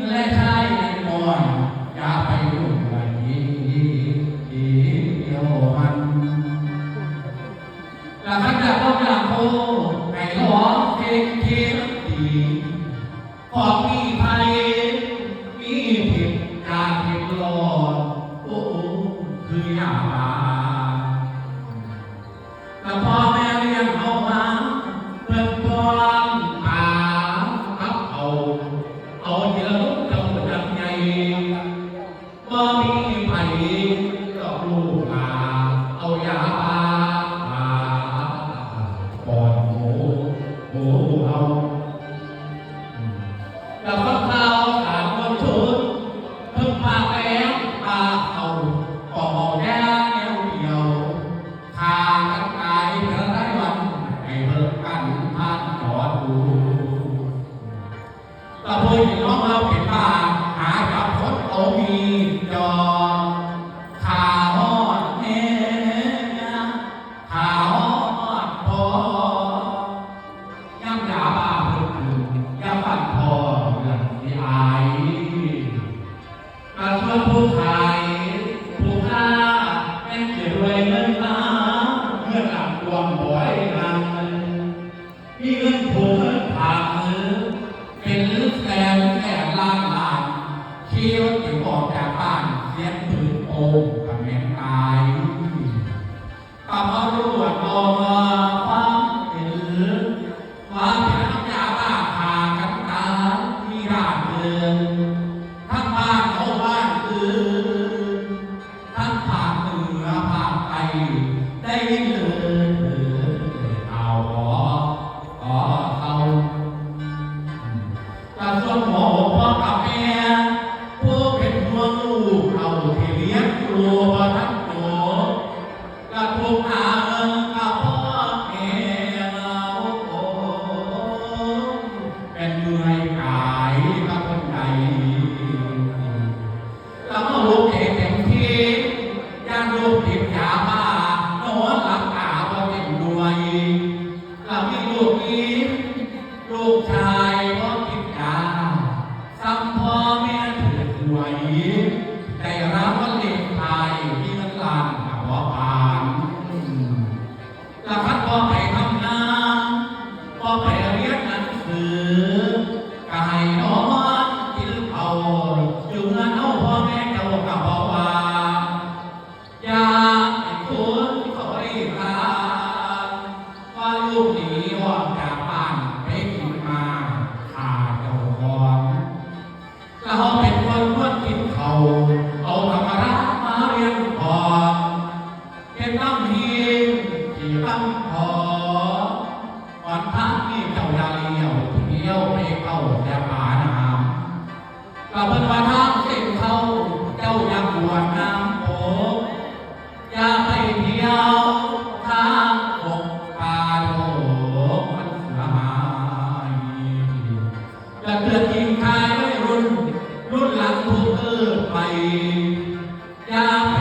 และชายก่อนอย่าไปยุ่งกับเดียวมันแล้วขันจะต้องอย่างโคให้ร้องเพลงเทียมดีของมีภัยมีผิดจากผิดหลอดโอ้คือยาบาแต่พ่อแม่เลี้ยงเขามาเพื่อนป้อนหาครับเอาทีละลูกเจ้าจังไงบ่มีไผก็ลูกหาเอายาบาปอดหูเอาแล้วก็เข้าขาดคนชุดเพิ่งพาแป้งพาเอาก็เอาแย่เดียวทางกันกายเพื่อได้วันให้เพิ่มกันทางจอดดูตะพูดน้องเราเป็นบ้าหาจับคนเอามีจอขาหอดเนี้ยขาหอดพอย่ำยาบ้าเพื่อย่ำบันพอเรื่องที่อายกระชวนผู้ขายผู้ค้าแม่งเกิดรวยเงินล้านเพื่อหลังดวงบ่อยนันมีเงินผูกเงินผ่ามือเป็นลึกแสนล้านขี่รถถึงออกจากบ้านเสียงปืนโป่งกับแม่งตายตำรวจออกมาฟังเห็นว่าเป็นน้ำยาบ้าพากันตายที่ร้านเดินทั้งบ้านเขาบ้านอื่นทั้งภาคเหนือภาคใต้ได้ยินเลยเอาเขากระทรวงหมอพ่อกับแม่ผู้เป็นห่วงลูกเอาที่เลี้ยงครัวทั้งตัวกระทุกหาเงินกับพ่อแม่เราเป็นเมื่อยกายกับคนใดแล้วก็ลูกเต็มที่ย่างลูกติดยาบ้านอนหลับตาว่าเป็นด้วยแล้วมีลูกนี้ลูกชายพ่อติดยาซ้ำพ่อแม่เถื่อนรวยได้รับวันเด็กไทยที่มันลานกับพ่อปานแล้วพัดพ่อไปทำงานพ่อไปเรียนหนังสือกายนอนกินเอาอยู่เงินเอาพ่อแม่เจ้ากับพ่อว่าอยากให้คุณเขาได้ทานว่าลูกหนีออกจากบ้านไปกินมาขาดเจ้าของแล้วเขาเป็นคนนวดกินเขาเอาธรรมะมาเรียนพอเป็นน้ำหินที่ตั้งพอวันพักนี่เจ้าดาเลี้ยวเที่ยวไปเข้าแต่ป่าน้ำกับเป็นวันทักเส้นเขาเจ้าอยากบวชน้ำโขงอยากไปเที่ยวทางอกป่าโลกมันเสียหายและเกิดกินคายไม่รุ่นหลังถูกเกิดไปอยากไป